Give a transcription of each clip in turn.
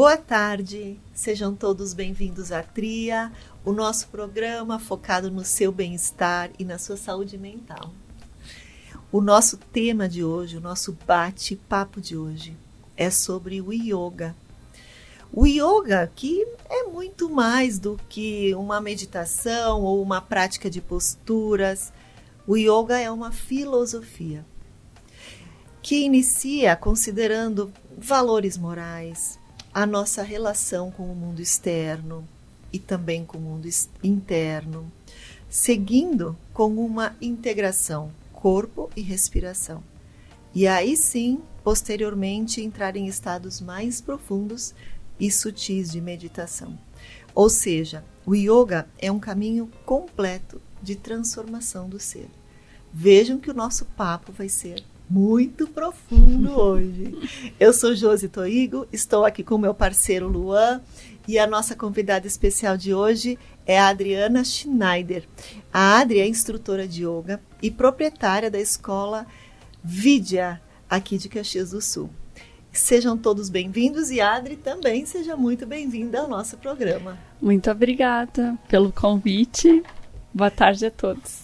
Boa tarde, sejam todos bem-vindos à Tria, o nosso programa focado no seu bem-estar e na sua saúde mental. O nosso tema de hoje, o nosso bate-papo de hoje, é sobre o yoga. O yoga, que é muito mais do que uma meditação ou uma prática de posturas. O yoga é uma filosofia que inicia considerando valores morais, a nossa relação com o mundo externo e também com o mundo interno, seguindo com uma integração corpo e respiração. E aí sim, posteriormente, entrar em estados mais profundos e sutis de meditação. Ou seja, o yoga é um caminho completo de transformação do ser. Vejam que o nosso papo vai ser muito profundo hoje. Eu sou Josi Toigo, estou aqui com meu parceiro Luan e a nossa convidada especial de hoje é a Adriana Schneider. A Adri é instrutora de yoga e proprietária da escola Vidya, aqui de Caxias do Sul. Sejam todos bem-vindos e a Adri também seja muito bem-vinda ao nosso programa. Muito obrigada pelo convite. Boa tarde a todos.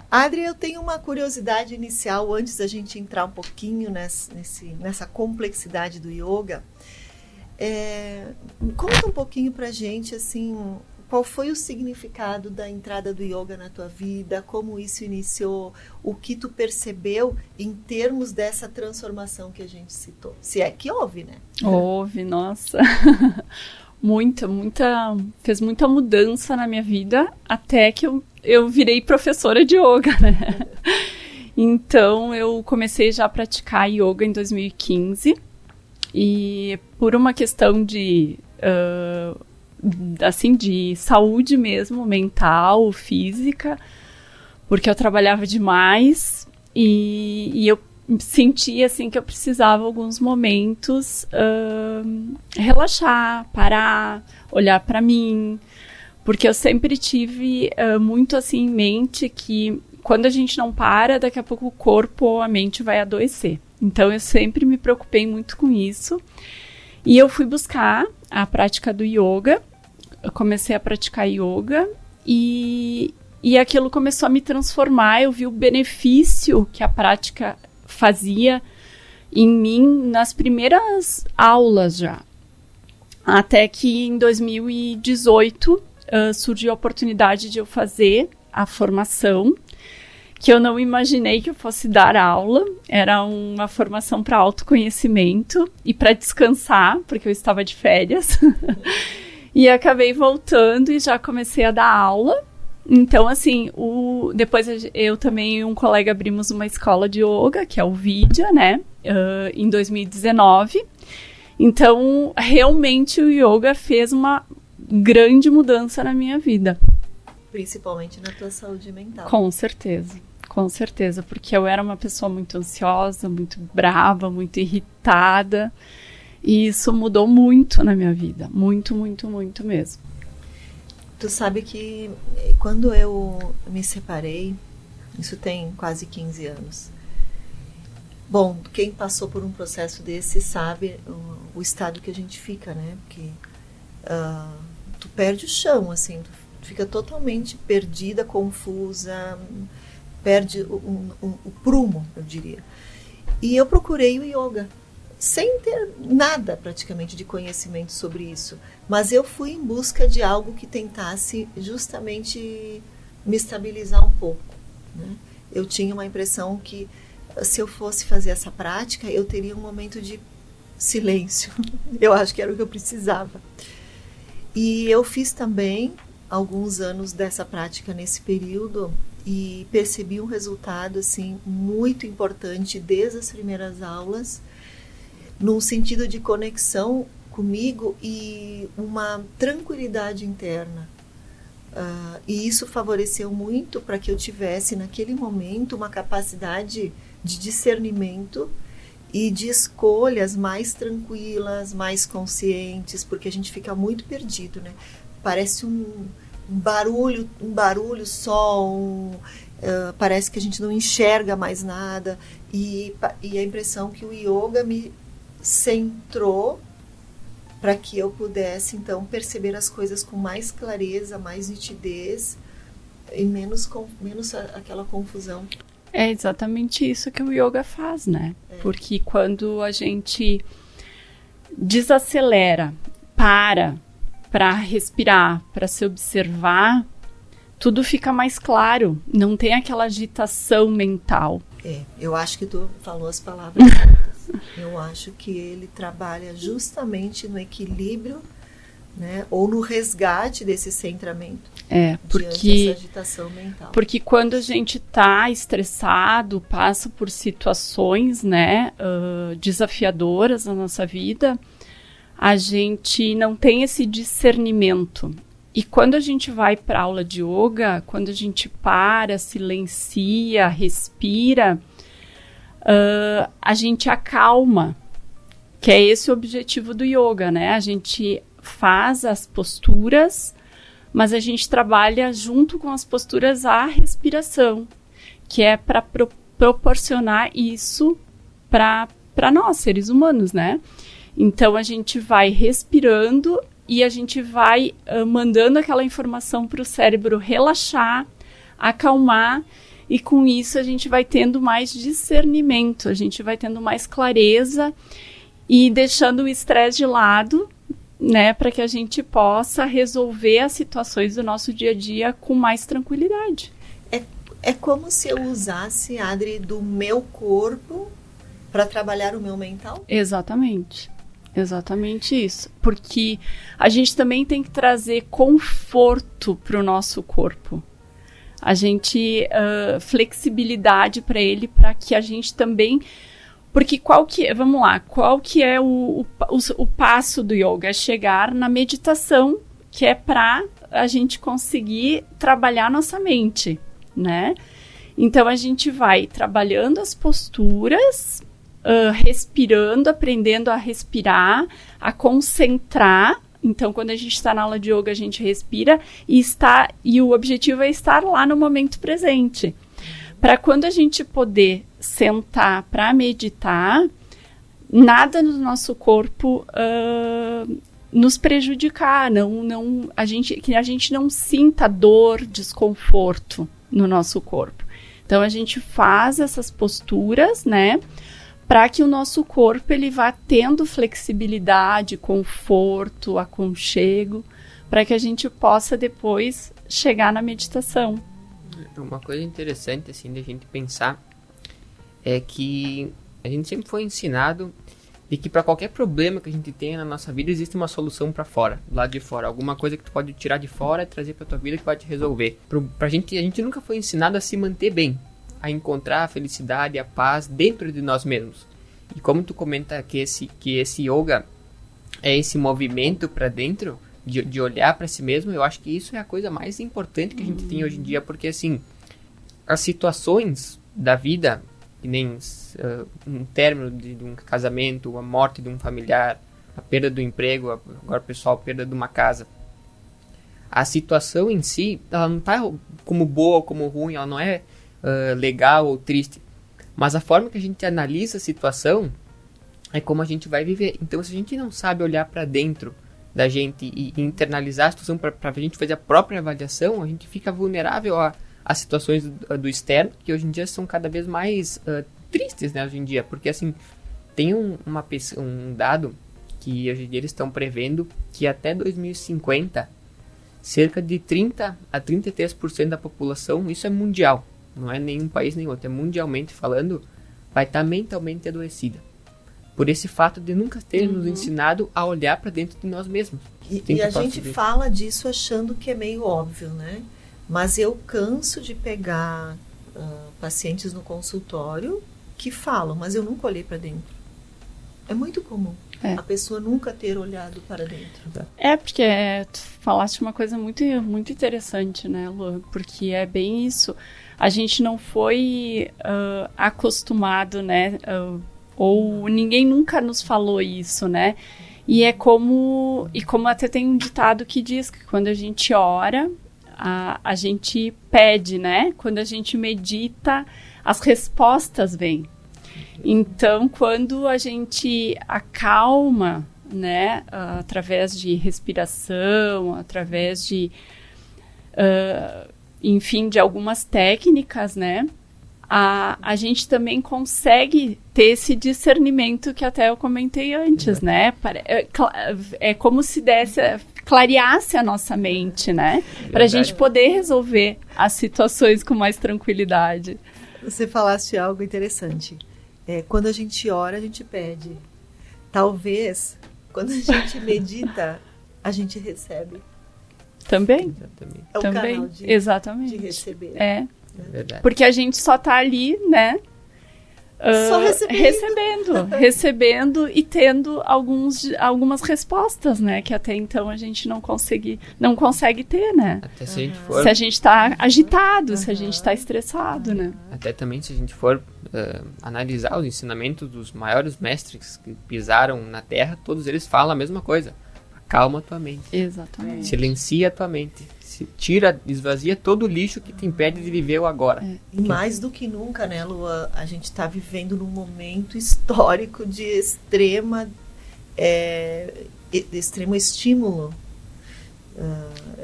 Adri, eu tenho uma curiosidade inicial antes da gente entrar um pouquinho nessa complexidade do yoga. Conta um pouquinho pra gente, assim, qual foi o significado da entrada do yoga na tua vida, como isso iniciou, o que tu percebeu em termos dessa transformação que a gente citou. Se é que houve, né? Houve, nossa. Fez muita mudança na minha vida, até que eu virei professora de yoga, né? Então, eu comecei já a praticar yoga em 2015, e por uma questão de saúde mesmo, mental, física, porque eu trabalhava demais, e eu senti assim que eu precisava alguns momentos relaxar, parar, olhar para mim, porque eu sempre tive muito assim em mente que quando a gente não para, daqui a pouco o corpo ou a mente vai adoecer. Então eu sempre me preocupei muito com isso e eu fui buscar a prática do yoga. Eu comecei a praticar yoga e aquilo começou a me transformar. Eu vi o benefício que a prática fazia em mim nas primeiras aulas já. Até que em 2018 surgiu a oportunidade de eu fazer a formação, que eu não imaginei que eu fosse dar aula. Era uma formação para autoconhecimento e para descansar, porque eu estava de férias. E acabei voltando e já comecei a dar aula. Então, assim, depois eu também e um colega abrimos uma escola de yoga, que é o Vidya, né, em 2019. Então, realmente o yoga fez uma grande mudança na minha vida. Principalmente na tua saúde mental. Com certeza, porque eu era uma pessoa muito ansiosa, muito brava, muito irritada, e isso mudou muito na minha vida, muito, muito, muito mesmo. Tu sabe que quando eu me separei, isso tem quase 15 anos. Bom, quem passou por um processo desse sabe o estado que a gente fica, né? Porque tu perde o chão, assim, tu fica totalmente perdida, confusa, perde o prumo, eu diria. E eu procurei o yoga, sem ter nada praticamente de conhecimento sobre isso. Mas eu fui em busca de algo que tentasse justamente me estabilizar um pouco, né? Eu tinha uma impressão que se eu fosse fazer essa prática, eu teria um momento de silêncio. Eu acho que era o que eu precisava. E eu fiz também alguns anos dessa prática nesse período e percebi um resultado assim, muito importante desde as primeiras aulas, num sentido de conexão comigo e uma tranquilidade interna. E isso favoreceu muito para que eu tivesse, naquele momento, uma capacidade de discernimento e de escolhas mais tranquilas, mais conscientes, porque a gente fica muito perdido, né? Parece um barulho só, parece que a gente não enxerga mais nada, e a impressão que o yoga me centrou para que eu pudesse, então, perceber as coisas com mais clareza, mais nitidez e menos aquela confusão. É exatamente isso que o yoga faz, né? Porque quando a gente desacelera, para respirar, para se observar, tudo fica mais claro, não tem aquela agitação mental. Eu acho que tu falou as palavras certas. Eu acho que ele trabalha justamente no equilíbrio, né, ou no resgate desse centramento. Porque dessa agitação mental. Porque quando a gente está estressado, passa por situações, né, desafiadoras na nossa vida, a gente não tem esse discernimento. E quando a gente vai para a aula de yoga, quando a gente para, silencia, respira, a gente acalma, que é esse o objetivo do yoga, né? A gente faz as posturas, mas a gente trabalha junto com as posturas a respiração, que é para proporcionar isso para nós, seres humanos, né? Então, a gente vai respirando e a gente vai mandando aquela informação para o cérebro relaxar, acalmar, e com isso a gente vai tendo mais discernimento, a gente vai tendo mais clareza e deixando o estresse de lado, né, para que a gente possa resolver as situações do nosso dia a dia com mais tranquilidade. É como se eu usasse, Adri, do meu corpo para trabalhar o meu mental? Exatamente. Exatamente isso, porque a gente também tem que trazer conforto para o nosso corpo, a gente flexibilidade para ele, para que a gente também, porque qual que é o passo do yoga? É chegar na meditação, que é para a gente conseguir trabalhar nossa mente, né? Então a gente vai trabalhando as posturas, respirando, aprendendo a respirar, a concentrar. Então, quando a gente está na aula de yoga, a gente respira e o objetivo é estar lá no momento presente. Para quando a gente poder sentar para meditar, nada no nosso corpo nos prejudicar, que a gente não sinta dor, desconforto no nosso corpo. Então, a gente faz essas posturas, né? Para que o nosso corpo ele vá tendo flexibilidade, conforto, aconchego, para que a gente possa depois chegar na meditação. Uma coisa interessante assim de a gente pensar é que a gente sempre foi ensinado de que para qualquer problema que a gente tenha na nossa vida existe uma solução para fora, do lado de fora, alguma coisa que tu pode tirar de fora e trazer para tua vida que vai te resolver. A gente nunca foi ensinado a se manter bem, a encontrar a felicidade e a paz dentro de nós mesmos. E como tu comenta que esse yoga é esse movimento para dentro, de olhar para si mesmo, eu acho que isso é a coisa mais importante que a gente tem hoje em dia, porque assim, as situações da vida, que nem um término de um casamento, a morte de um familiar, a perda do emprego, agora pessoal, a perda de uma casa, a situação em si, ela não está como boa ou como ruim, ela não é legal ou triste, mas a forma que a gente analisa a situação é como a gente vai viver. Então, se a gente não sabe olhar para dentro da gente e internalizar a situação para a gente fazer a própria avaliação, a gente fica vulnerável a situações do externo, que hoje em dia são cada vez mais tristes, né, hoje em dia, porque assim, tem um dado que hoje em dia eles estão prevendo que até 2050, cerca de 30 a 33% da população, isso é mundial, não é nenhum país nem outro, é mundialmente falando, vai estar mentalmente adoecida. Por esse fato de nunca ter nos ensinado a olhar para dentro de nós mesmos. E a gente fala disso achando que é meio óbvio, né? Mas eu canso de pegar pacientes no consultório que falam, mas eu nunca olhei para dentro. É muito comum a pessoa nunca ter olhado para dentro. Porque tu falaste uma coisa muito, muito interessante, né, Lu? Porque é bem isso. A gente não foi acostumado, né? Ou ninguém nunca nos falou isso, né? E como até tem um ditado que diz que quando a gente ora, a gente pede, né? Quando a gente medita, as respostas vêm. Então, quando a gente acalma, né, através de respiração, através de, enfim, de algumas técnicas, né, a gente também consegue ter esse discernimento que até eu comentei antes, né? É como se clareasse a nossa mente, né? Para a gente poder resolver as situações com mais tranquilidade. Você falaste algo interessante. Quando a gente ora, a gente pede. Talvez, quando a gente medita, a gente recebe. Também. Exatamente. É um Também. canal Exatamente. de receber. É. Verdade. Porque a gente só tá ali, né? Só recebendo e tendo algumas respostas, né? Que até então a gente não consegue ter, né? Até se a gente for... Se a gente tá agitado, se a gente tá estressado, né? Até também se a gente for analisar os ensinamentos dos maiores mestres que pisaram na Terra, todos eles falam a mesma coisa. Acalma a tua mente. Exatamente. Silencia a tua mente. Esvazia todo o lixo que te impede de viver o agora. E mais do que nunca, né, Lua, a gente está vivendo num momento histórico de extremo estímulo.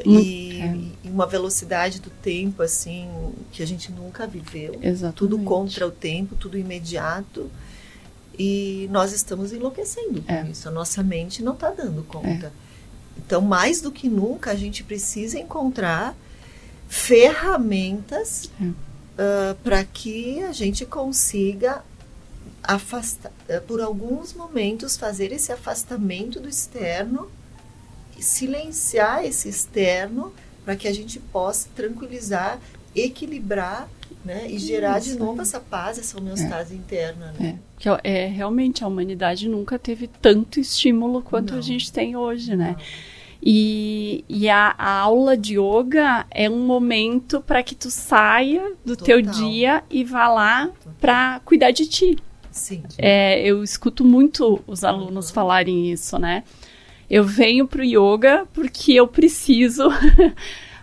E uma velocidade do tempo, assim, que a gente nunca viveu. Exatamente. Tudo contra o tempo, tudo imediato. E nós estamos enlouquecendo com isso. A nossa mente não está dando conta. Então, mais do que nunca, a gente precisa encontrar ferramentas para que a gente consiga afastar, por alguns momentos, fazer esse afastamento do externo, silenciar esse externo, para que a gente possa tranquilizar, equilibrar, né, e gerar de novo essa paz, essa homeostase interna. Né? Realmente, a humanidade nunca teve tanto estímulo quanto a gente tem hoje, né? E a aula de yoga é um momento para que tu saia do teu dia e vá lá para cuidar de ti. Sim. Eu escuto muito os alunos falarem isso, né? Eu venho pro yoga porque eu preciso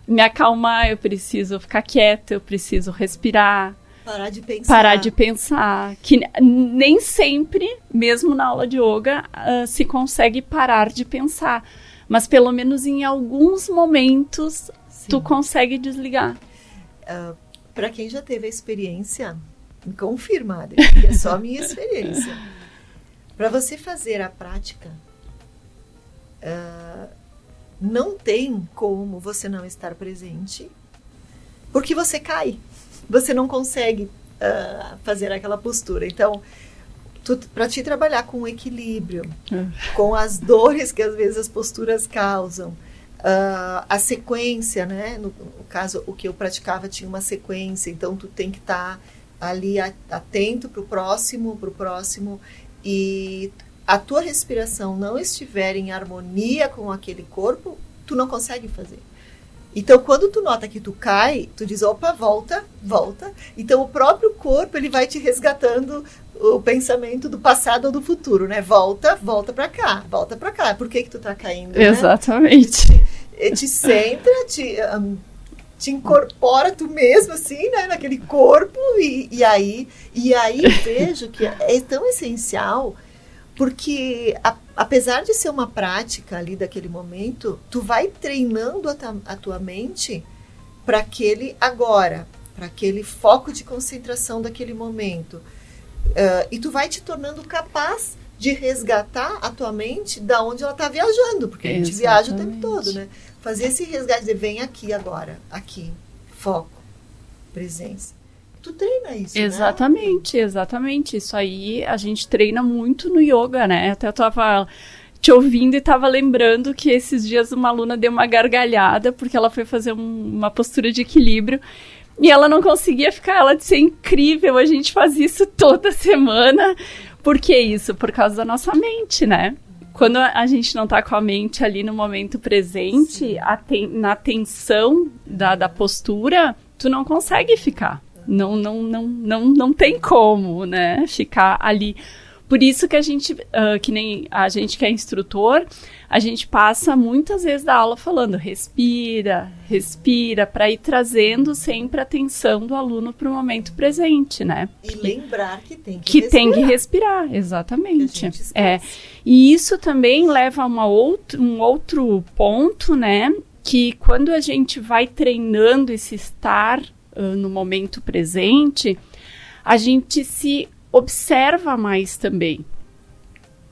me acalmar, eu preciso ficar quieta, eu preciso respirar. Parar de pensar. Que nem sempre, mesmo na aula de yoga, se consegue parar de pensar. Mas pelo menos em alguns momentos, tu consegue desligar. Para quem já teve a experiência confirmada, que é só a minha experiência, para você fazer a prática, não tem como você não estar presente, porque você cai. Você não consegue fazer aquela postura. Então, para te trabalhar com o equilíbrio, com as dores que às vezes as posturas causam, a sequência, né? No caso, o que eu praticava tinha uma sequência, então tu tem que estar ali atento para o próximo, e a tua respiração não estiver em harmonia com aquele corpo, tu não consegue fazer. Então, quando tu nota que tu cai, tu diz, opa, volta. Então, o próprio corpo, ele vai te resgatando o pensamento do passado ou do futuro, né? Volta pra cá. Por que tu tá caindo? Exatamente. Né? Te centra, te incorpora tu mesmo, assim, né? Naquele corpo. E aí vejo que é tão essencial, porque apesar de ser uma prática ali daquele momento, tu vai treinando a tua mente para aquele agora, para aquele foco de concentração daquele momento. E tu vai te tornando capaz de resgatar a tua mente da onde ela está viajando, porque a gente viaja o tempo todo, né? Fazer esse resgate, dizer, vem aqui agora, aqui, foco, presença. Tu treina isso, exatamente, né? Exatamente. Isso aí a gente treina muito no yoga, né? Até eu tava te ouvindo e tava lembrando que esses dias uma aluna deu uma gargalhada porque ela foi fazer uma postura de equilíbrio e ela não conseguia ficar. Ela disse, é incrível, a gente faz isso toda semana. Por que isso? Por causa da nossa mente, né? Quando a gente não tá com a mente ali no momento presente, na tensão da postura, tu não consegue ficar. Não tem como, né, ficar ali. Por isso que a gente, que nem a gente que é instrutor, a gente passa muitas vezes da aula falando respira, respira, para ir trazendo sempre a atenção do aluno para o momento presente, né? E lembrar que tem que respirar. Tem que respirar, exatamente. E isso também leva a um outro ponto, né? Que quando a gente vai treinando esse estar no momento presente, a gente se observa mais também,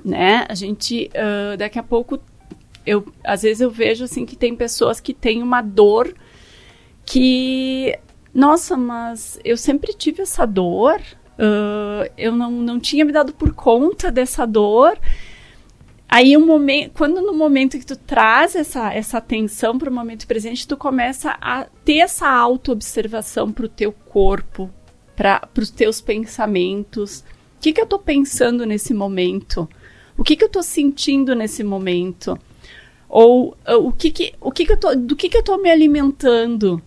né? A gente, daqui a pouco, às vezes eu vejo assim que tem pessoas que têm uma dor que, nossa, mas eu sempre tive essa dor, eu não tinha me dado por conta dessa dor. Aí quando no momento que tu traz essa atenção para o momento presente, tu começa a ter essa auto-observação para o teu corpo, para os teus pensamentos. O que eu estou pensando nesse momento? O que eu estou sentindo nesse momento? Ou do que eu estou me alimentando?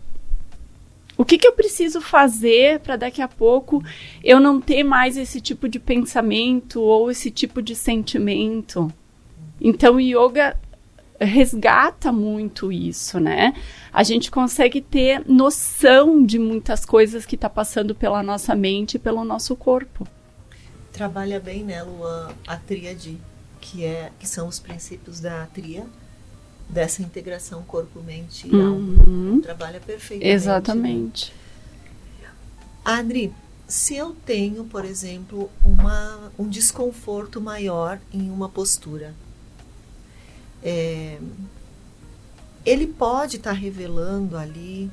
O que eu preciso fazer para daqui a pouco eu não ter mais esse tipo de pensamento ou esse tipo de sentimento? Então, o yoga resgata muito isso, né? A gente consegue ter noção de muitas coisas que está passando pela nossa mente e pelo nosso corpo. Trabalha bem, né, Luan, a tríade, que são os princípios da tria, dessa integração corpo-mente e alma. Trabalha perfeitamente. Exatamente. Né? Adri, se eu tenho, por exemplo, um desconforto maior em uma postura, ele pode estar revelando ali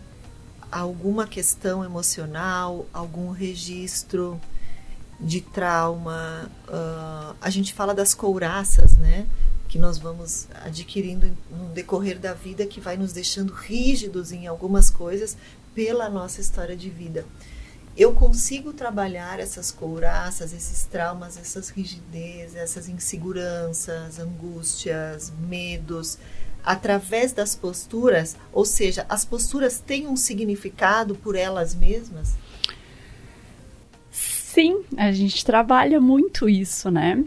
alguma questão emocional, algum registro de trauma. A gente fala das couraças, né? Que nós vamos adquirindo no decorrer da vida, que vai nos deixando rígidos em algumas coisas pela nossa história de vida. Eu consigo trabalhar essas couraças, esses traumas, essas rigidezes, essas inseguranças, angústias, medos, através das posturas? Ou seja, as posturas têm um significado por elas mesmas? Sim, a gente trabalha muito isso, né?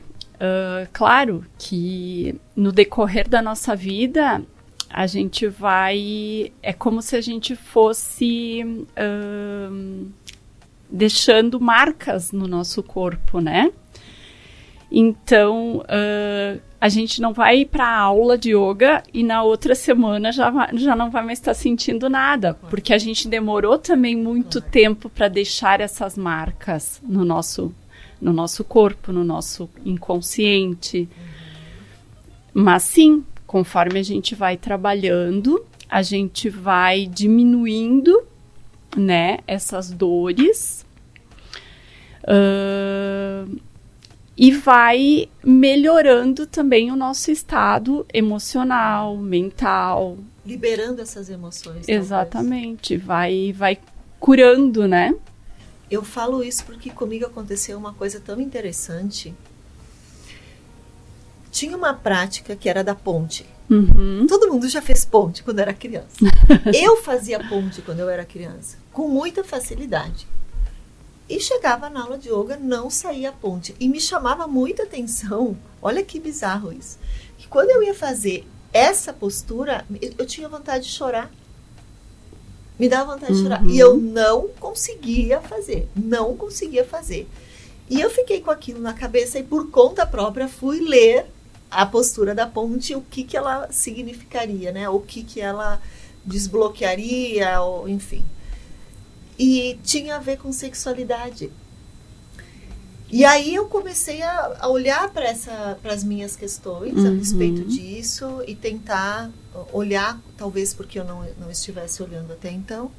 Claro que no decorrer da nossa vida, a gente vai... É como se a gente fosse... deixando marcas no nosso corpo, né? Então, a gente não vai para a aula de yoga e na outra semana já não vai mais estar sentindo nada, porque a gente demorou também muito tempo para deixar essas marcas no nosso corpo, no nosso inconsciente. Mas sim, conforme a gente vai trabalhando, a gente vai diminuindo, né, essas dores, e vai melhorando também o nosso estado emocional, mental. Liberando essas emoções. Exatamente, vai curando, né? Eu falo isso porque comigo aconteceu uma coisa tão interessante. Tinha uma prática que era da ponte. Todo mundo já fez ponte quando era criança. Eu fazia ponte quando eu era criança, com muita facilidade. E chegava na aula de yoga, não saía a ponte. E me chamava muita atenção, olha que bizarro isso, que quando eu ia fazer essa postura, eu tinha vontade de chorar. Me dava vontade de chorar. E eu não conseguia fazer. E eu fiquei com aquilo na cabeça e por conta própria fui ler a postura da ponte, o que ela significaria, né? O que ela desbloquearia, ou, enfim. E tinha a ver com sexualidade. E aí eu comecei a olhar para as minhas questões a respeito disso e tentar olhar, talvez porque eu não estivesse olhando até então,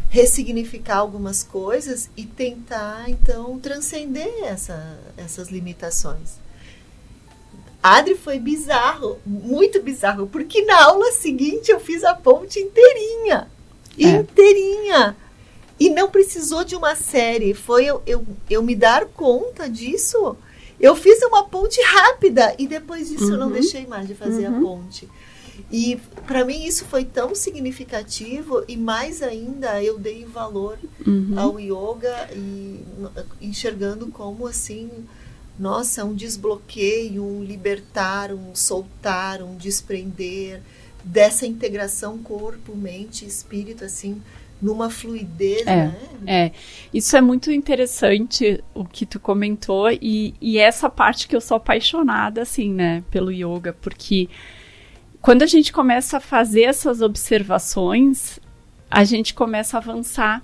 ressignificar algumas coisas e tentar, então, transcender essas limitações. Adri, foi bizarro, muito bizarro, porque na aula seguinte eu fiz a ponte inteirinha. E não precisou de uma série, foi eu me dar conta disso. Eu fiz uma ponte rápida e depois disso eu não deixei mais de fazer a ponte. E para mim isso foi tão significativo e mais ainda eu dei valor ao yoga e enxergando como assim nossa, um desbloqueio, um libertar, um soltar, um desprender, dessa integração corpo, mente, espírito, assim, numa fluidez, né? Isso é muito interessante o que tu comentou e essa parte que eu sou apaixonada, assim, né, pelo yoga, porque quando a gente começa a fazer essas observações, a gente começa a avançar,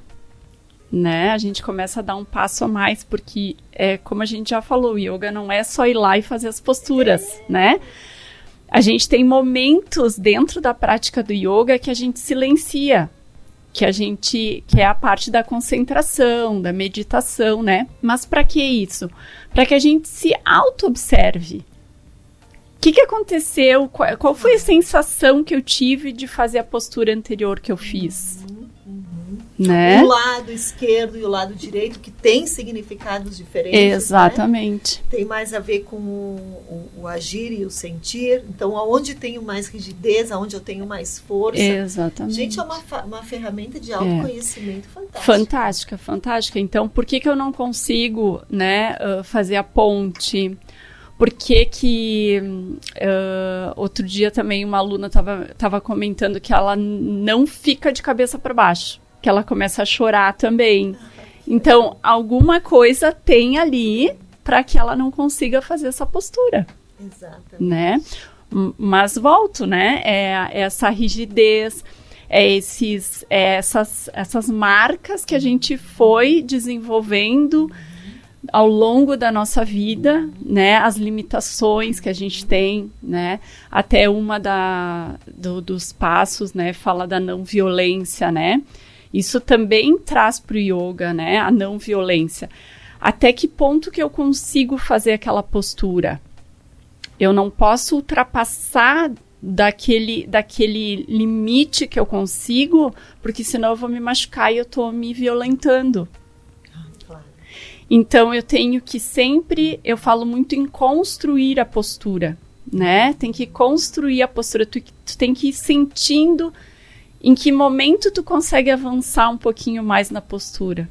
né? A gente começa a dar um passo a mais, porque, como a gente já falou, o yoga não é só ir lá e fazer as posturas, né? A gente tem momentos dentro da prática do yoga que a gente silencia, que é a parte da concentração, da meditação, né? Mas para que isso? Para que a gente se auto-observe. O que aconteceu? Qual foi a sensação que eu tive de fazer a postura anterior que eu fiz? Né? O lado esquerdo e o lado direito, que tem significados diferentes. Exatamente. Né? Tem mais a ver com o agir e o sentir. Então, aonde tenho mais rigidez, aonde eu tenho mais força. Exatamente. Gente, é uma ferramenta de autoconhecimento fantástica. Fantástica. Então, por que eu não consigo, né, fazer a ponte? Por que outro dia também uma aluna estava comentando que ela não fica de cabeça para baixo, que ela começa a chorar também. Então, alguma coisa tem ali para que ela não consiga fazer essa postura. Exatamente. Né? Mas volto, né? Essa rigidez, essas marcas que a gente foi desenvolvendo ao longo da nossa vida, né, as limitações que a gente tem, né, até uma dos passos, né, fala da não violência, né, isso também traz para o yoga, né, a não violência. Até que ponto que eu consigo fazer aquela postura? Eu não posso ultrapassar daquele limite que eu consigo, porque senão eu vou me machucar e eu estou me violentando. Então, eu tenho que sempre, eu falo muito em construir a postura, né? Tem que construir a postura, tu tem que ir sentindo em que momento tu consegue avançar um pouquinho mais na postura.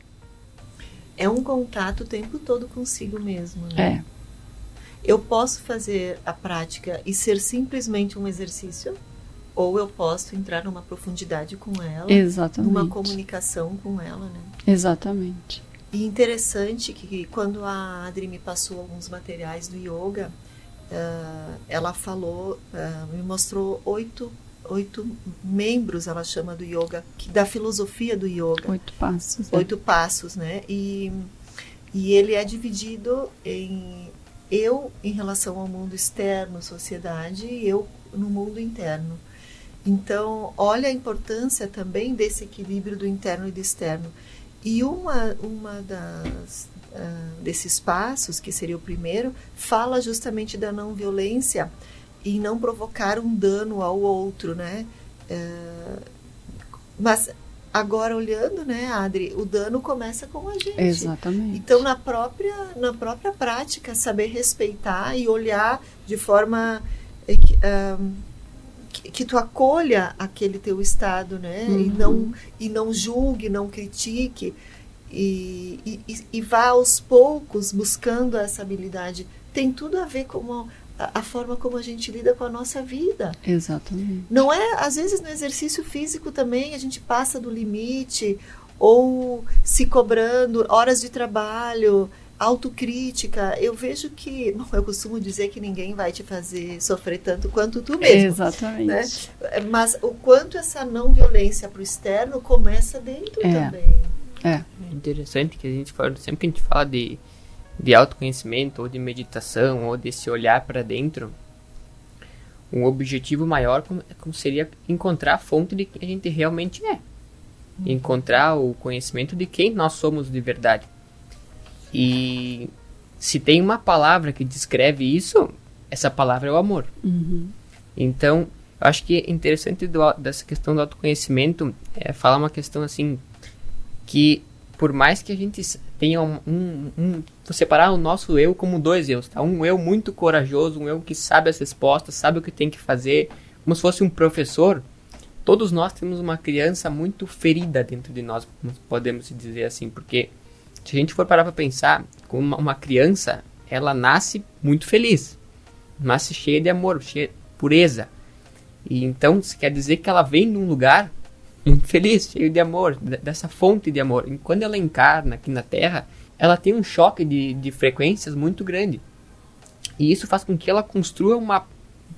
É um contato o tempo todo consigo mesmo, né? Eu posso fazer a prática e ser simplesmente um exercício, ou eu posso entrar numa profundidade com ela. Exatamente. Numa comunicação com ela, né? Exatamente. E interessante que quando a Adri me passou alguns materiais do yoga, ela falou, me mostrou 8 membros, ela chama, do yoga, da filosofia do yoga. 8 passos. 8 passos, né? E ele é dividido em eu em relação ao mundo externo, sociedade, e eu no mundo interno. Então, olha a importância também desse equilíbrio do interno e do externo. E uma desses passos, que seria o primeiro, fala justamente da não violência e não provocar um dano ao outro, né? Mas agora olhando, né, Adri, o dano começa com a gente. Exatamente. Então, na própria prática, saber respeitar e olhar de forma que tu acolha aquele teu estado, né? Uhum. E não julgue, não critique, e vá aos poucos buscando essa habilidade. Tem tudo a ver com a forma como a gente lida com a nossa vida. Exatamente. Não é, às vezes no exercício físico também a gente passa do limite, ou se cobrando, horas de trabalho, autocrítica. Eu vejo que, eu costumo dizer que ninguém vai te fazer sofrer tanto quanto tu mesmo. Exatamente. Né? Mas o quanto essa não violência para o externo começa dentro também. É interessante que a gente fala, sempre que a gente fala de autoconhecimento, ou de meditação, ou desse olhar para dentro, um objetivo maior como seria encontrar a fonte de quem a gente realmente é. Encontrar o conhecimento de quem nós somos de verdade. E se tem uma palavra que descreve isso, essa palavra é o amor. Uhum. Então, eu acho que é interessante dessa questão do autoconhecimento falar uma questão assim, que por mais que a gente tenha vou separar o nosso eu como 2 eus, tá? Um eu muito corajoso, um eu que sabe as respostas, sabe o que tem que fazer, como se fosse um professor. Todos nós temos uma criança muito ferida dentro de nós, podemos dizer assim, porque se a gente for parar para pensar, como uma criança, ela nasce muito feliz, nasce cheia de amor, cheia de pureza. E então, isso quer dizer que ela vem de um lugar muito feliz, cheio de amor, dessa fonte de amor. E quando ela encarna aqui na Terra, ela tem um choque de frequências muito grande. E isso faz com que ela construa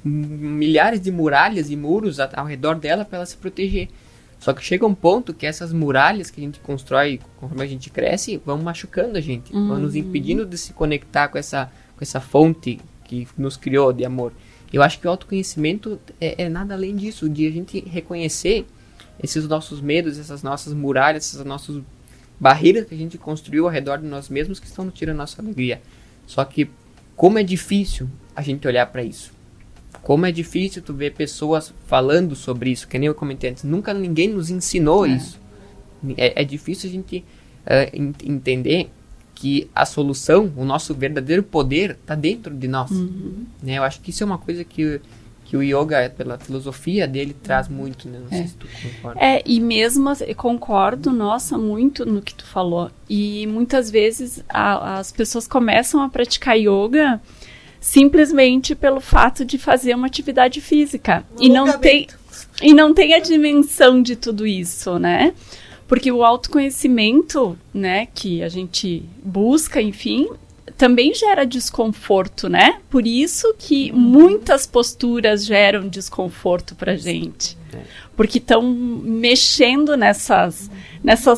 milhares de muralhas e muros ao redor dela para ela se proteger. Só que chega um ponto que essas muralhas que a gente constrói conforme a gente cresce vão machucando a gente, vão nos impedindo de se conectar com essa fonte que nos criou de amor. Eu acho que o autoconhecimento é nada além disso, de a gente reconhecer esses nossos medos, essas nossas muralhas, essas nossas barreiras que a gente construiu ao redor de nós mesmos que estão nos tirando a nossa alegria. Só que como é difícil a gente olhar para isso. Como é difícil tu ver pessoas falando sobre isso, que nem eu comentei antes. Nunca ninguém nos ensinou isso. É difícil a gente entender que a solução, o nosso verdadeiro poder está dentro de nós. Né? Eu acho que isso é uma coisa que o yoga, pela filosofia dele, traz muito, né? Não sei se tu concorda. E mesmo, eu concordo, nossa, muito no que tu falou. E muitas vezes as pessoas começam a praticar yoga simplesmente pelo fato de fazer uma atividade física. E não tem a dimensão de tudo isso, né? Porque o autoconhecimento, né, que a gente busca, enfim, também gera desconforto, né? Por isso que muitas posturas geram desconforto pra gente. Porque estão mexendo nessas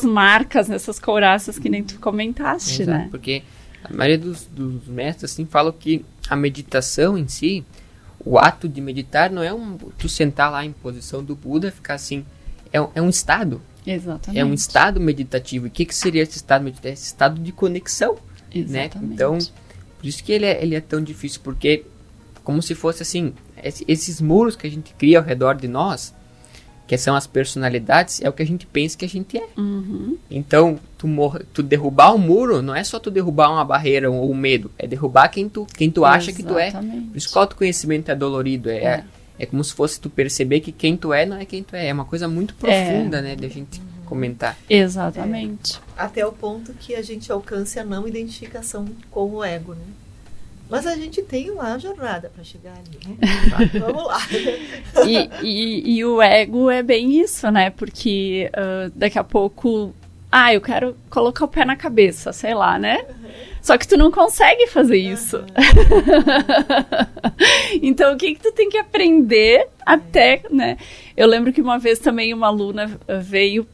marcas, nessas couraças que nem tu comentaste, né? Porque a maioria dos mestres assim falam que a meditação em si, o ato de meditar não é tu sentar lá em posição do Buda e ficar assim, é um estado. Exatamente. É um estado meditativo. E o que seria esse estado meditativo? Esse estado de conexão. Exatamente. Né? Então, por isso que ele é tão difícil, porque como se fosse assim, esses muros que a gente cria ao redor de nós, que são as personalidades, é o que a gente pensa que a gente é. Então, tu derrubar um muro, não é só tu derrubar uma barreira ou um medo, é derrubar quem tu acha que tu é. Por isso que o autoconhecimento é dolorido, é como se fosse tu perceber que quem tu é não é quem tu é. É uma coisa muito profunda, né, de a gente comentar. Exatamente. Até o ponto que a gente alcance a não identificação com o ego, né? Mas a gente tem uma jornada para chegar ali, né? Vamos lá. E o ego é bem isso, né? Porque daqui a pouco... eu quero colocar o pé na cabeça, sei lá, né? Só que tu não consegue fazer isso. Então, o que tu tem que aprender até, né? Eu lembro que uma vez também uma aluna veio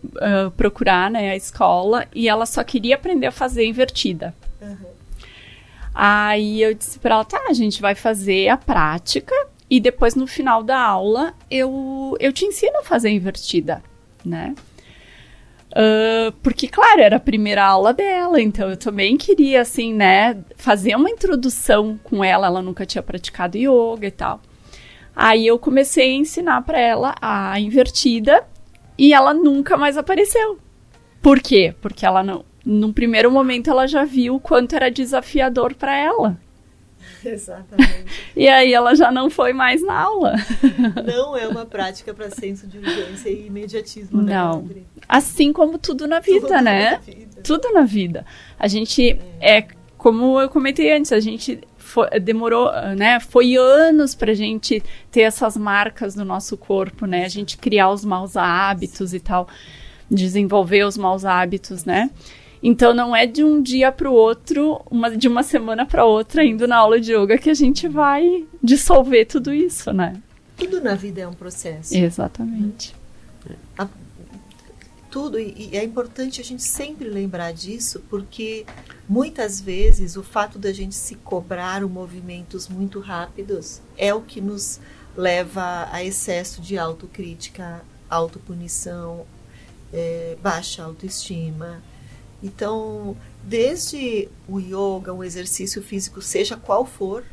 procurar, né, a escola e ela só queria aprender a fazer invertida. Aí eu disse pra ela, a gente vai fazer a prática e depois no final da aula eu te ensino a fazer invertida, né? Porque, claro, era a primeira aula dela, então eu também queria, assim, né, fazer uma introdução com ela nunca tinha praticado yoga e tal. Aí eu comecei a ensinar pra ela a invertida e ela nunca mais apareceu. Por quê? Porque ela não... Num primeiro momento, ela já viu o quanto era desafiador para ela. Exatamente. E aí, ela já não foi mais na aula. Não é uma prática para senso de urgência e imediatismo, né? Não. Assim como tudo na vida, né? Tudo na vida. A gente, como eu comentei antes, a gente demorou, né? Foi anos pra gente ter essas marcas no nosso corpo, né? A gente criar os maus hábitos e tal. Desenvolver os maus hábitos, né? Então, não é de um dia para o outro, de uma semana para outra, indo na aula de yoga, que a gente vai dissolver tudo isso, né? Tudo na vida é um processo. Exatamente. Tudo, e é importante a gente sempre lembrar disso, porque muitas vezes o fato da gente se cobrar movimentos muito rápidos é o que nos leva a excesso de autocrítica, autopunição, baixa autoestima. Então, desde o yoga, um exercício físico, seja qual for,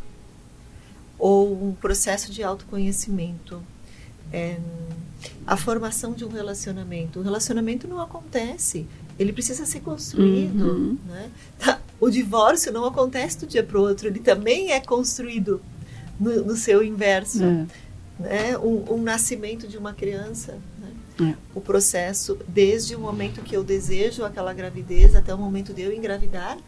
ou um processo de autoconhecimento, a formação de um relacionamento. O relacionamento não acontece, ele precisa ser construído. Né? O divórcio não acontece do dia para o outro, ele também é construído no seu inverso. Né? Um nascimento de uma criança, né? O processo, desde o momento que eu desejo aquela gravidez até o momento de eu engravidar,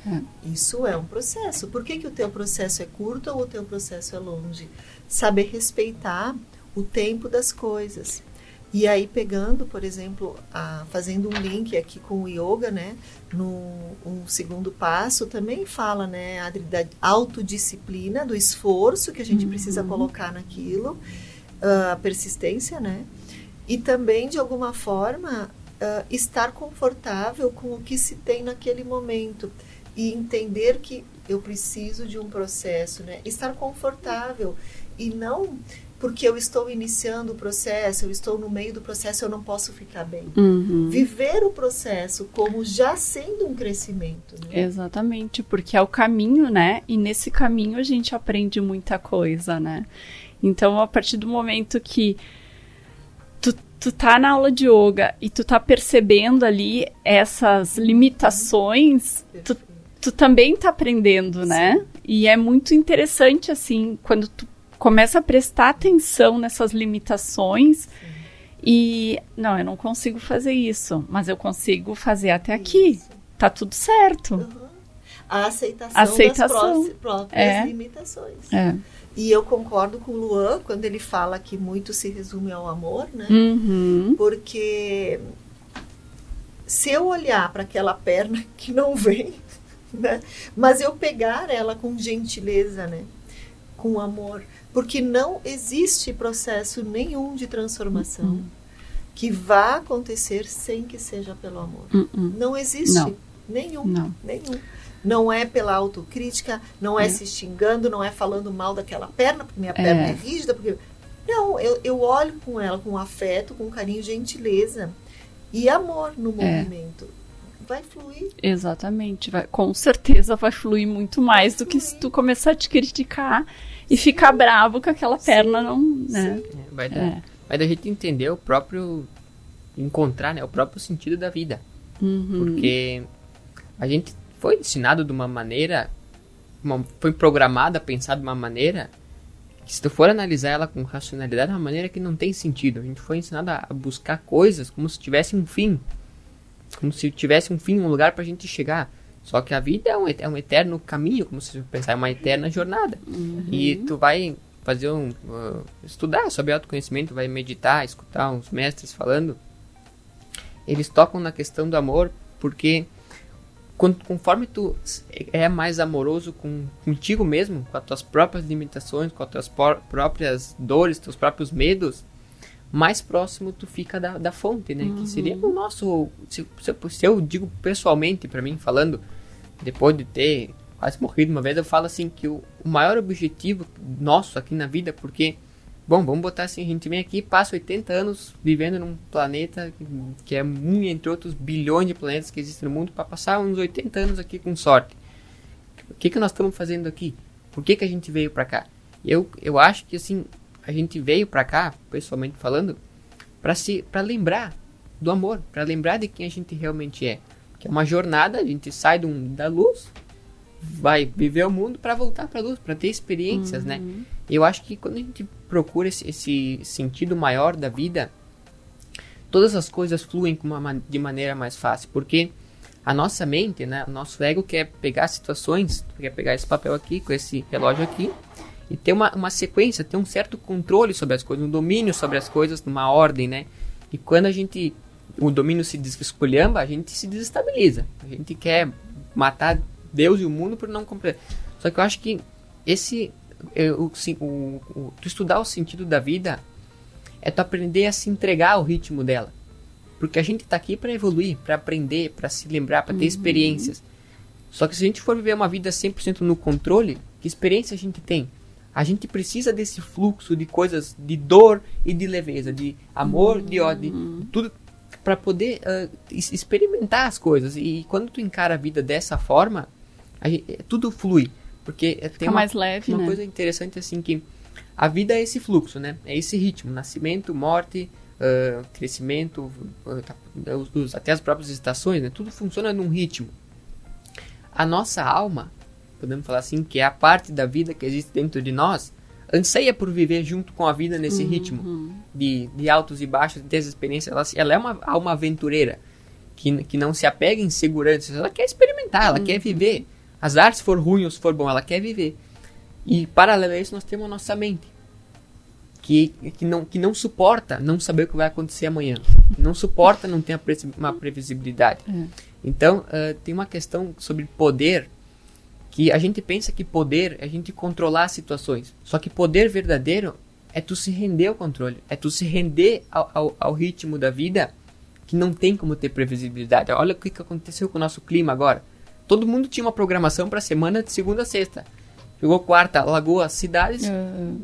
isso é um processo. Por que o teu processo é curto ou o teu processo é longe? Saber respeitar o tempo das coisas. E aí, pegando, por exemplo, fazendo um link aqui com o yoga, né? Um segundo passo, também fala, né, Adri, da autodisciplina, do esforço que a gente precisa colocar naquilo, a persistência, né? E também, de alguma forma, estar confortável com o que se tem naquele momento. E entender que eu preciso de um processo, né? Estar confortável e não... porque eu estou iniciando o processo, eu estou no meio do processo, eu não posso ficar bem. Viver o processo como já sendo um crescimento. Né? Exatamente, porque é o caminho, né? E nesse caminho a gente aprende muita coisa, né? Então, a partir do momento que tu tá na aula de yoga e tu tá percebendo ali essas limitações, tu também tá aprendendo, né? E é muito interessante, assim, quando tu começa a prestar atenção nessas limitações e, não, eu não consigo fazer isso, mas eu consigo fazer até aqui. Tá tudo certo. A aceitação das próprias limitações. E eu concordo com o Luan quando ele fala que muito se resume ao amor, né? Porque se eu olhar para aquela perna que não vem, né? Mas eu pegar ela com gentileza, né? Com amor, porque não existe processo nenhum de transformação que vá acontecer sem que seja pelo amor. Não existe nenhum. Não é pela autocrítica, não é se xingando, não é falando mal daquela perna, porque minha perna é rígida. Porque... Não, eu olho com ela com afeto, com carinho, gentileza e amor no movimento. Vai fluir. Exatamente. Com certeza vai fluir muito mais do que se tu começar a te criticar e ficar bravo com aquela perna. Não, né? Vai da gente entender o próprio... Encontrar, né, o próprio sentido da vida. Porque a gente foi ensinado de uma maneira... foi programado a pensar de uma maneira... que se tu for analisar ela com racionalidade, é uma maneira que não tem sentido. A gente foi ensinado a buscar coisas como se tivesse um fim. Como se tivesse um fim, um lugar pra gente chegar. Só que a vida é um eterno caminho, como se pensar, é uma eterna jornada. E tu vai fazer estudar sobre autoconhecimento, vai meditar, escutar uns mestres falando. Eles tocam na questão do amor, porque conforme tu é mais amoroso contigo mesmo, com as tuas próprias limitações, com as tuas próprias dores, teus próprios medos, mais próximo tu fica da fonte, né? Que seria o nosso... Se eu digo pessoalmente pra mim, falando, depois de ter quase morrido uma vez, eu falo assim que o maior objetivo nosso aqui na vida, porque, bom, vamos botar assim, a gente vem aqui e passa 80 anos vivendo num planeta que é um, entre outros bilhões de planetas que existem no mundo, para passar uns 80 anos aqui com sorte. O que nós estamos fazendo aqui? Por que a gente veio pra cá? Eu acho que, assim, a gente veio pra cá, pessoalmente falando, pra lembrar do amor, pra lembrar de quem a gente realmente é. Que é uma jornada, a gente sai da luz, vai viver o mundo pra voltar pra luz, pra ter experiências, né? Eu acho que quando a gente procura esse sentido maior da vida, todas as coisas fluem de maneira mais fácil, porque a nossa mente, né, o nosso ego quer pegar situações, quer pegar esse papel aqui, com esse relógio aqui, e ter uma sequência, ter um certo controle sobre as coisas, um domínio sobre as coisas, numa ordem, né? E quando o domínio se desesculhamba, a gente se desestabiliza. A gente quer matar Deus e o mundo por não compreender. Só que eu acho que tu estudar o sentido da vida é tu aprender a se entregar ao ritmo dela. Porque a gente tá aqui para evoluir, para aprender, para se lembrar, para ter experiências. Só que se a gente for viver uma vida 100% no controle, que experiência a gente tem? A gente precisa desse fluxo de coisas, de dor e de leveza, de amor, de ódio, de tudo, para poder experimentar as coisas. E quando tu encara a vida dessa forma, tudo flui. Porque tem mais leve, uma né? coisa interessante, assim, que a vida é esse fluxo, né? É esse ritmo, nascimento, morte, crescimento, até as próprias estações, né? Tudo funciona num ritmo. A nossa alma, podemos falar assim, que é a parte da vida que existe dentro de nós, anseia por viver junto com a vida nesse ritmo de altos e baixos, dessas experiências. Ela é uma alma aventureira que não se apega em seguranças. Ela quer experimentar, ela quer viver. Azar se for ruim ou se for bom, ela quer viver. E paralelo a isso, nós temos a nossa mente, que não suporta não saber o que vai acontecer amanhã. Que não suporta não ter uma previsibilidade. Então, tem uma questão sobre poder, que a gente pensa que poder é a gente controlar as situações. Só que poder verdadeiro é tu se render ao controle. É tu se render ao ritmo da vida, que não tem como ter previsibilidade. Olha o que aconteceu com o nosso clima agora. Todo mundo tinha uma programação para a semana de segunda a sexta. Chegou quarta, alagou as cidades,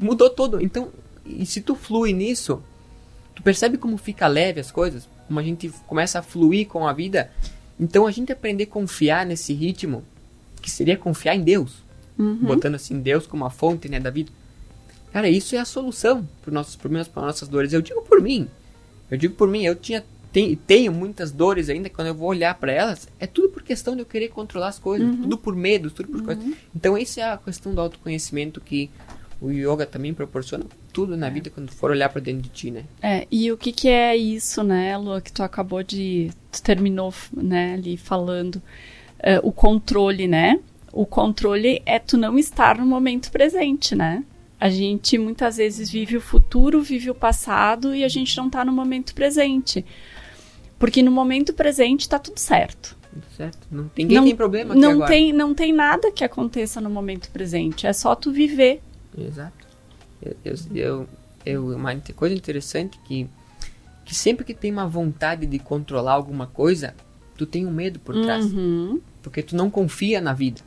mudou tudo. Então, e se tu flui nisso, tu percebe como fica leve as coisas, como a gente começa a fluir com a vida. Então, a gente aprender a confiar nesse ritmo, que seria confiar em Deus, botando assim Deus como a fonte, né, da vida. Cara, isso é a solução para os nossos problemas, para nossas dores. Eu digo por mim, eu tenho muitas dores ainda. Quando eu vou olhar para elas, é tudo por questão de eu querer controlar as coisas, tudo por medo, tudo por coisas. Então, essa é a questão do autoconhecimento que o yoga também proporciona tudo na vida quando for olhar para dentro de ti, né? E o que é isso, né, Lu, que tu terminou, né, ali falando, o controle, né? O controle é tu não estar no momento presente, né? A gente muitas vezes vive o futuro, vive o passado e a gente não tá no momento presente. Porque no momento presente tá tudo certo. Tudo certo. Ninguém tem problema aqui agora. Não tem nada que aconteça no momento presente. É só tu viver. Exato. Uma coisa interessante que sempre que tem uma vontade de controlar alguma coisa, tu tem um medo por trás. Porque tu não confia na vida.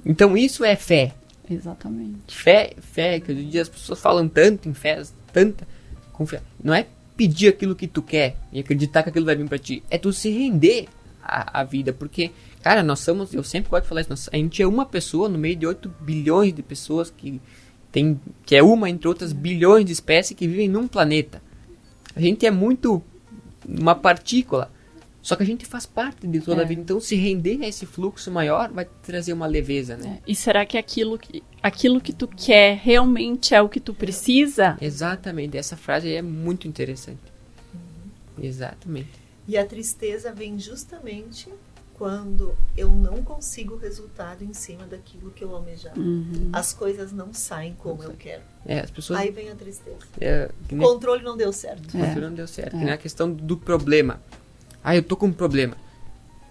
Então isso é fé. Exatamente. Fé, que hoje em dia as pessoas falam tanto em fé, tanta confiança. Não é pedir aquilo que tu quer e acreditar que aquilo vai vir pra ti. É tu se render à vida. Porque, cara, eu sempre gosto de falar isso, a gente é uma pessoa no meio de 8 bilhões de pessoas que é uma entre outras bilhões de espécies que vivem num planeta. A gente é muito uma partícula. Só que a gente faz parte de toda a vida. Então, se render a esse fluxo maior vai trazer uma leveza, né? E será que aquilo que tu quer realmente é o que tu precisa? Exatamente. Essa frase aí é muito interessante. Exatamente. E a tristeza vem justamente quando eu não consigo o resultado em cima daquilo que eu almejava. As coisas não saem como eu quero. As pessoas... Aí vem a tristeza. O controle não deu certo. O controle não deu certo. Que nem a questão do problema. Eu tô com um problema.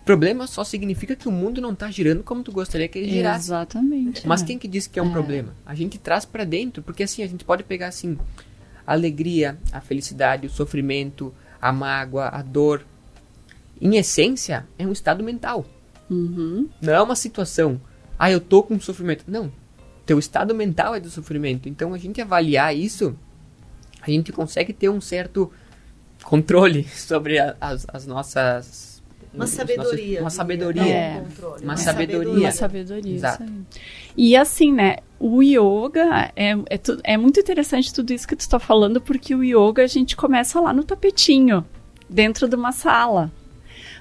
Problema só significa que o mundo não tá girando como tu gostaria que ele girasse. Exatamente. Mas quem que disse que é um problema? A gente traz pra dentro, porque assim, a gente pode pegar assim, a alegria, a felicidade, o sofrimento, a mágoa, a dor. Em essência, é um estado mental. Não é uma situação. Eu tô com sofrimento. Não. Teu estado mental é do sofrimento. Então, a gente avaliar isso, a gente consegue ter um certo controle sobre as nossas... Uma sabedoria. Uma sabedoria. Uma sabedoria. Exato. Isso aí. E assim, né, o yoga, é muito interessante tudo isso que tu está falando, porque o yoga a gente começa lá no tapetinho, dentro de uma sala.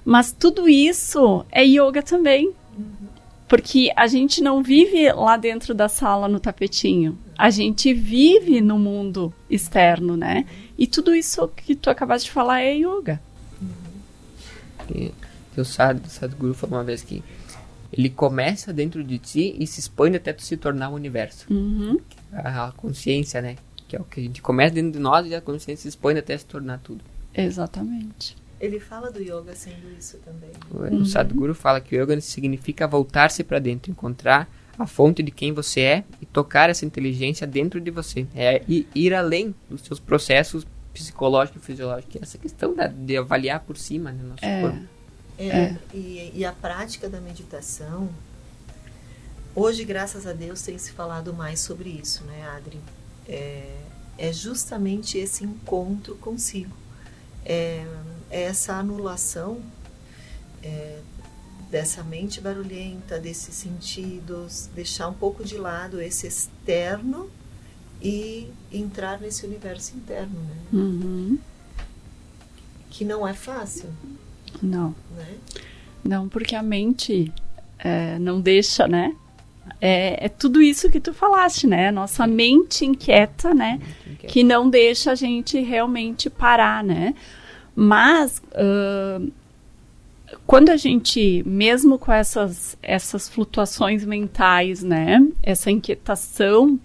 Mas tudo isso é yoga também. Porque a gente não vive lá dentro da sala no tapetinho. A gente vive no mundo externo, né? E tudo isso que tu acabaste de falar é yoga. O Sadhguru falou uma vez que ele começa dentro de ti e se expande até tu se tornar o universo. A consciência, né? Que é o que a gente começa dentro de nós e a consciência se expande até se tornar tudo. Exatamente. Ele fala do yoga sendo isso também. O Sadhguru fala que o yoga significa voltar-se para dentro, encontrar a fonte de quem você é e tocar essa inteligência dentro de você. É ir além dos seus processos psicológicos e fisiológicos. Essa questão de avaliar por cima, né, nosso corpo. E a prática da meditação, hoje, graças a Deus, tem se falado mais sobre isso, né, Adri? É justamente esse encontro consigo. Essa anulação dessa mente barulhenta, desses sentidos, deixar um pouco de lado esse externo e entrar nesse universo interno, né? Que não é fácil. Não. Né? Não, porque a mente não deixa, né? É tudo isso que tu falaste, né? Nossa mente inquieta, né? Que não deixa a gente realmente parar, né? Mas, quando a gente, mesmo com essas flutuações mentais, né? Essa inquietação,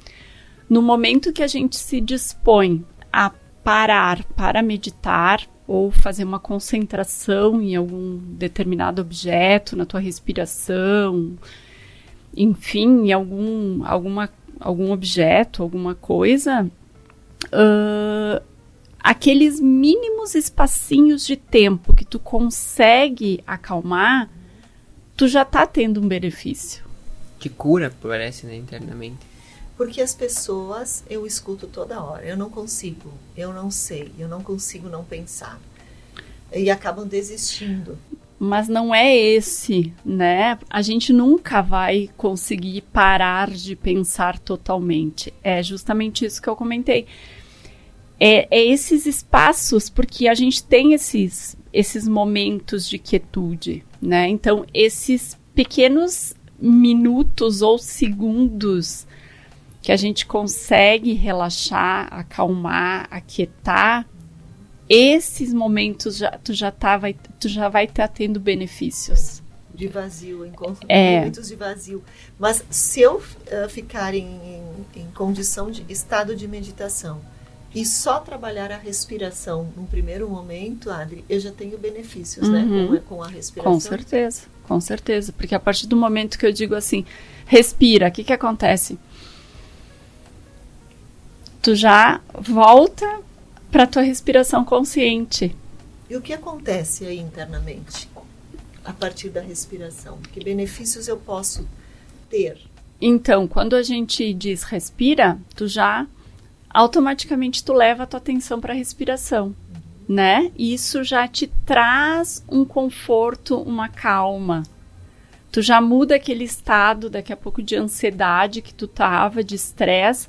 no momento que a gente se dispõe a parar para meditar ou fazer uma concentração em algum determinado objeto, na tua respiração, enfim, em algum objeto, alguma coisa, aqueles mínimos espacinhos de tempo que tu consegue acalmar, tu já tá tendo um benefício. Que cura, parece, né, internamente. Porque as pessoas, eu escuto toda hora, eu não consigo, eu não sei, eu não consigo não pensar. E acabam desistindo. Mas não é esse, né? A gente nunca vai conseguir parar de pensar totalmente. É justamente isso que eu comentei. É esses espaços, porque a gente tem esses momentos de quietude, né? Então, esses pequenos minutos ou segundos que a gente consegue relaxar, acalmar, aquietar, esses momentos tu já vai estar tendo benefícios. De vazio, momentos de vazio. Mas se eu ficar em condição de estado de meditação e só trabalhar a respiração num primeiro momento, Adri, eu já tenho benefícios, né, com a respiração. Com certeza. Porque a partir do momento que eu digo assim, respira, o que acontece? Tu já volta para tua respiração consciente. E o que acontece aí internamente a partir da respiração? Que benefícios eu posso ter? Então, quando a gente diz respira, tu já automaticamente tu leva a tua atenção para a respiração, né? E isso já te traz um conforto, uma calma. Tu já muda aquele estado daqui a pouco de ansiedade que tu tava, de estresse,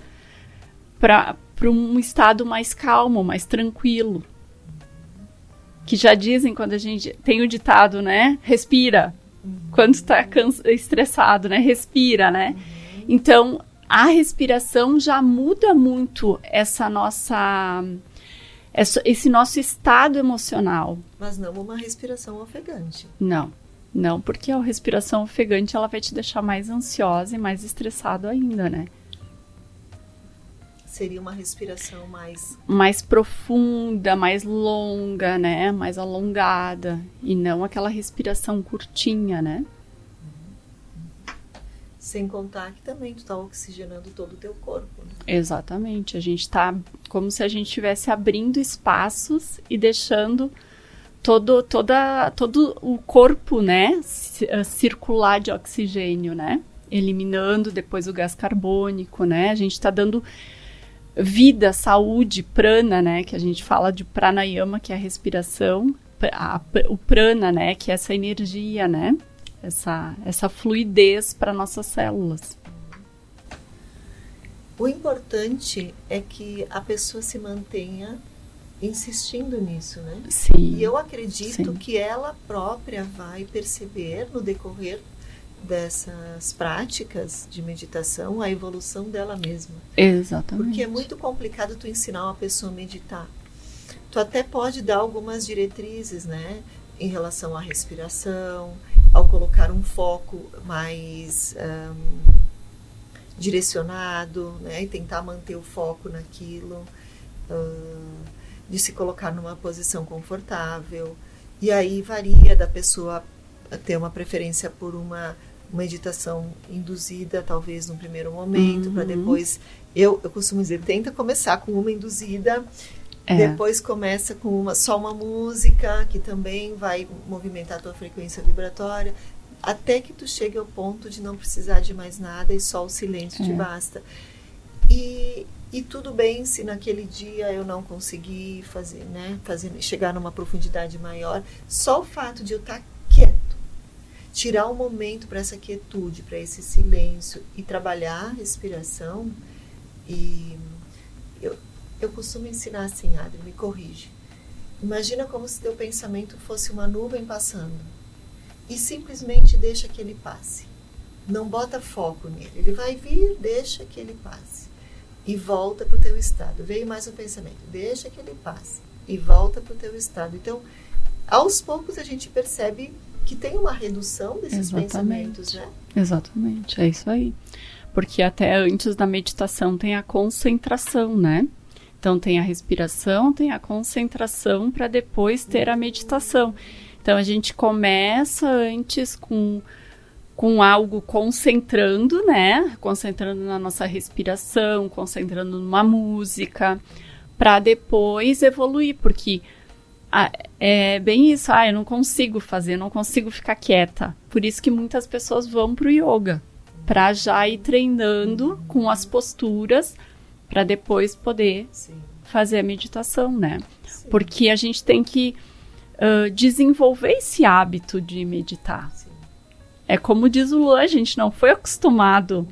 para um estado mais calmo, mais tranquilo. Que já dizem quando a gente tem o ditado, né? Respira. Quando tu tá estressado, né? Respira, né? Então, a respiração já muda muito esse nosso estado emocional. Mas não uma respiração ofegante. Não, porque a respiração ofegante ela vai te deixar mais ansiosa e mais estressado ainda, né? Seria uma respiração mais profunda, mais longa, né? Mais alongada. E não aquela respiração curtinha, né? Sem contar que também tu está oxigenando todo o teu corpo. Né? Exatamente. A gente está como se a gente estivesse abrindo espaços e deixando todo o corpo, né? Circular de oxigênio, né? Eliminando depois o gás carbônico, né? A gente está dando vida, saúde, prana, né, que a gente fala de pranayama, que é a respiração, o prana, né, que é essa energia, né, essa fluidez para nossas células. O importante é que a pessoa se mantenha insistindo nisso, né? Sim. E eu acredito que ela própria vai perceber no decorrer dessas práticas de meditação a evolução dela mesma. Exatamente. Porque é muito complicado tu ensinar uma pessoa a meditar. Tu até pode dar algumas diretrizes, né, em relação à respiração, ao colocar um foco mais direcionado, né, e tentar manter o foco naquilo, de se colocar numa posição confortável. E aí varia da pessoa ter uma preferência por uma meditação induzida, talvez num primeiro momento, para depois, eu costumo dizer, tenta começar com uma induzida, depois começa com só uma música, que também vai movimentar a tua frequência vibratória, até que tu chegue ao ponto de não precisar de mais nada e só o silêncio te basta. E tudo bem se naquele dia eu não conseguir chegar numa profundidade maior, só o fato de eu estar quieto, tirar um momento para essa quietude, para esse silêncio e trabalhar a respiração. E eu costumo ensinar assim, Adri, me corrige. Imagina como se teu pensamento fosse uma nuvem passando e simplesmente deixa que ele passe. não bota foco nele. Ele vai vir, deixa que ele passe. E volta para o teu estado. Veio mais um pensamento, deixa que ele passe. E volta para o teu estado. Então, aos poucos a gente percebe que tem uma redução desses pensamentos, né? Exatamente, é isso aí. Porque até antes da meditação tem a concentração, né? Então tem a respiração, tem a concentração para depois ter a meditação. Então a gente começa antes com algo concentrando, né? Concentrando na nossa respiração, concentrando numa música, para depois evoluir, porque é bem isso, eu não consigo fazer, não consigo ficar quieta. Por isso que muitas pessoas vão pro yoga, para já ir treinando com as posturas, para depois poder fazer a meditação, né? Sim. Porque a gente tem que desenvolver esse hábito de meditar. Sim. É como diz o Luan, a gente não foi acostumado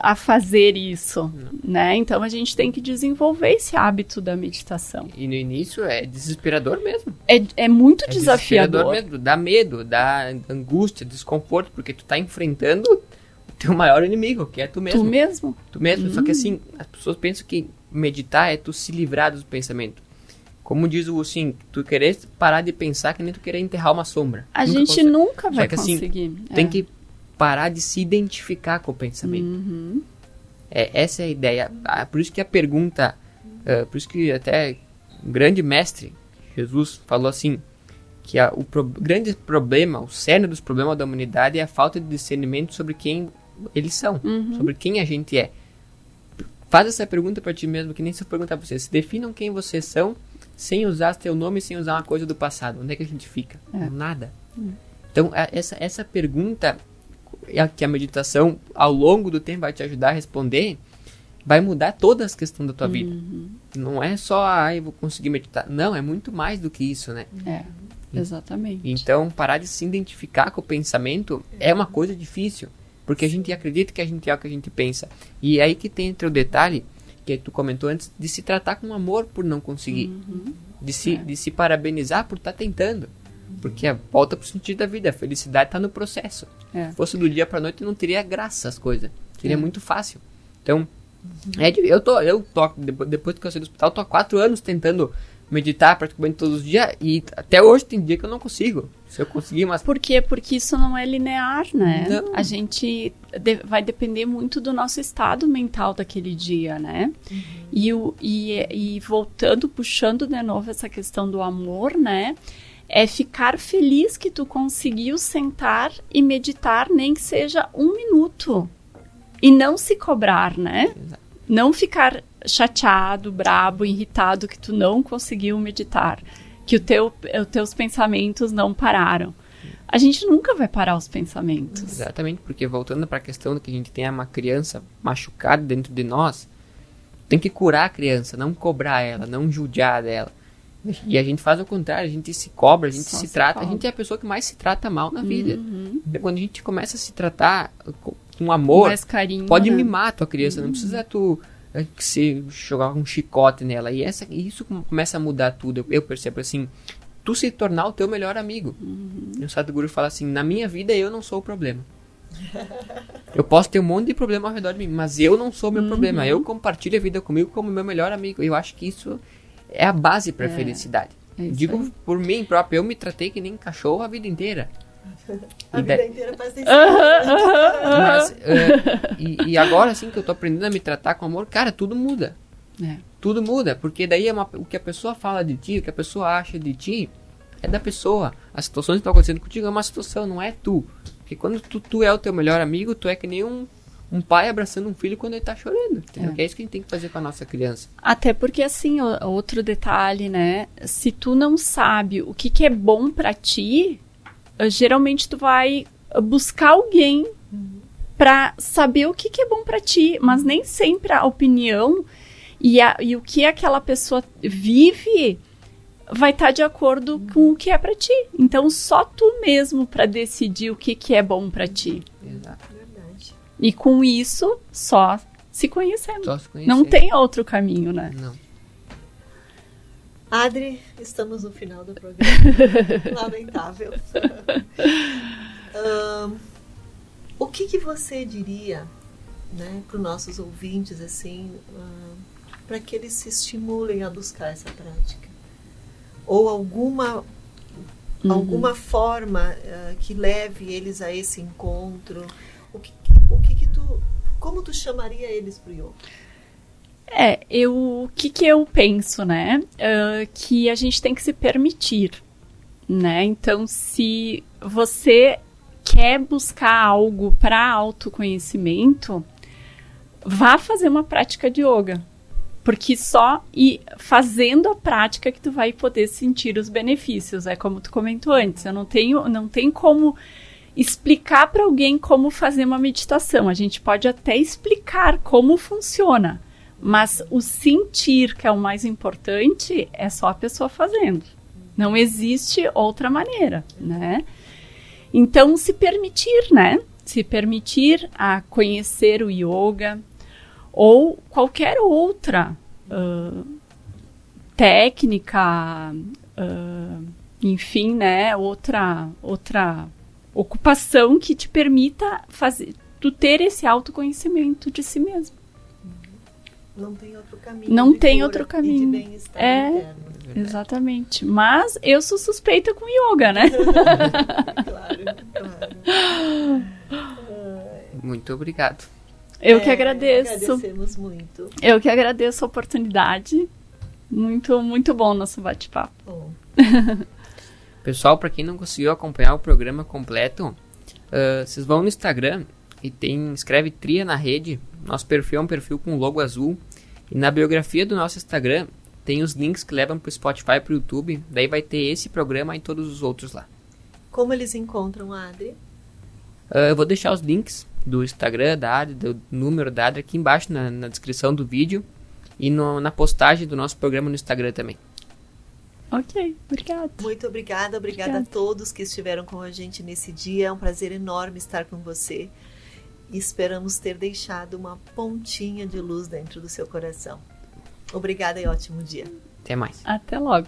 a fazer isso, né? Então a gente tem que desenvolver esse hábito da meditação. E no início é desesperador mesmo. É muito desafiador. Mesmo, dá medo, dá angústia, desconforto, porque tu tá enfrentando o teu maior inimigo, que é tu mesmo. Tu mesmo. Só que assim, as pessoas pensam que meditar é tu se livrar dos pensamentos. Como diz o assim, tu querer parar de pensar que nem tu querer enterrar uma sombra. A gente nunca vai conseguir. Assim, tem que parar de se identificar com o pensamento. Essa é a ideia. Por isso que a pergunta, por isso que até o grande mestre, Jesus, falou assim, que o grande problema, o cerne dos problemas da humanidade é a falta de discernimento sobre quem eles são, sobre quem a gente é. Faz essa pergunta para ti mesmo, que nem se eu perguntar para vocês. Definam quem vocês são, sem usar teu nome, sem usar uma coisa do passado. Onde é que a gente fica? Nada. Então, essa pergunta é que a meditação, ao longo do tempo, vai te ajudar a responder, vai mudar todas as questões da tua vida. Não é só, eu vou conseguir meditar. Não, é muito mais do que isso, né? Exatamente. Então, parar de se identificar com o pensamento é uma coisa difícil, porque a gente acredita que a gente é o que a gente pensa. E é aí que tem entre o detalhe, que tu comentou antes, de se tratar com amor por não conseguir. De se parabenizar por estar tentando. Porque volta pro sentido da vida. A felicidade está no processo. Se fosse do dia pra noite, não teria graça as coisas. Seria muito fácil. Então, eu tô depois que eu saí do hospital, tô há 4 anos tentando meditar praticamente todos os dias. E até hoje tem dia que eu não consigo. Se eu conseguir, mas... Por quê? Porque isso não é linear, né? Não. A gente vai depender muito do nosso estado mental daquele dia, né? E voltando, puxando de novo essa questão do amor, né? É ficar feliz que tu conseguiu sentar e meditar, nem que seja 1 minuto. E não se cobrar, né? Exato. Não ficar chateado, brabo, irritado que tu não conseguiu meditar. Que os teus pensamentos não pararam. A gente nunca vai parar os pensamentos. Exatamente, porque voltando para a questão de que a gente tem uma criança machucada dentro de nós, tem que curar a criança, não cobrar ela, não judiar dela. E a gente faz o contrário, a gente se cobra, a gente se trata, a gente é a pessoa que mais se trata mal na vida. Quando a gente começa a se tratar com amor, mais carinho, pode mimar a tua criança, não precisa tu se jogar um chicote nela. E isso começa a mudar tudo. Eu percebo assim, tu se tornar o teu melhor amigo. O Sadhguru fala assim, na minha vida eu não sou o problema. Eu posso ter um monte de problema ao redor de mim, mas eu não sou o meu problema. Eu compartilho a vida comigo como meu melhor amigo. Eu acho que isso é a base para a felicidade. Digo aí. Por mim próprio, eu me tratei que nem cachorro a vida inteira. A vida inteira faz isso. Mas, e agora, assim, que eu tô aprendendo a me tratar com amor, cara, tudo muda. Tudo muda, porque daí o que a pessoa fala de ti, o que a pessoa acha de ti, é da pessoa. As situações que estão acontecendo contigo é uma situação, não é tu. Porque quando tu é o teu melhor amigo, tu é que nem um pai abraçando um filho quando ele tá chorando. Que é isso que a gente tem que fazer com a nossa criança. Até porque, assim, outro detalhe, né? Se tu não sabe o que é bom pra ti, geralmente tu vai buscar alguém pra saber o que é bom pra ti. Mas nem sempre a opinião e o que aquela pessoa vive vai estar de acordo com o que é pra ti. Então, só tu mesmo pra decidir o que é bom pra ti. Exato. E com isso, só se conhecendo. Conhecendo. Não tem outro caminho, né? Não. Adri, estamos no final do programa. Lamentável. O que você diria, né, para os nossos ouvintes, assim, para que eles se estimulem a buscar essa prática? Ou alguma forma que leve eles a esse encontro? Como tu chamaria eles para o yoga? O que eu penso, né? Que a gente tem que se permitir, né? Então, se você quer buscar algo para autoconhecimento, vá fazer uma prática de yoga. Porque só fazendo a prática que tu vai poder sentir os benefícios. É como tu comentou antes, não tem como explicar para alguém como fazer uma meditação. A gente pode até explicar como funciona, mas o sentir, que é o mais importante, é só a pessoa fazendo. Não existe outra maneira, né? Então, se permitir, né? Se permitir a conhecer o yoga ou qualquer outra técnica, enfim, né? Outra ocupação que te permita tu ter esse autoconhecimento de si mesmo. Não tem outro caminho. Não tem outro caminho. E de bem-estar interno. Exatamente. Mas eu sou suspeita com yoga, né? Claro. Muito obrigado. Eu que agradeço. Agradecemos muito. Eu que agradeço a oportunidade. Muito, muito bom o nosso bate-papo. Bom. Pessoal, para quem não conseguiu acompanhar o programa completo, vocês vão no Instagram e escreve Tria na Rede. Nosso perfil é um perfil com logo azul. E na biografia do nosso Instagram tem os links que levam para o Spotify e para o YouTube. Daí vai ter esse programa e todos os outros lá. Como eles encontram a Adri? Eu vou deixar os links do Instagram da Adri, do número da Adri aqui embaixo na descrição do vídeo e na postagem do nosso programa no Instagram também. Ok, obrigada. Muito obrigada a todos que estiveram com a gente nesse dia. É um prazer enorme estar com você. E esperamos ter deixado uma pontinha de luz dentro do seu coração. Obrigada e ótimo dia. Até mais. Até logo.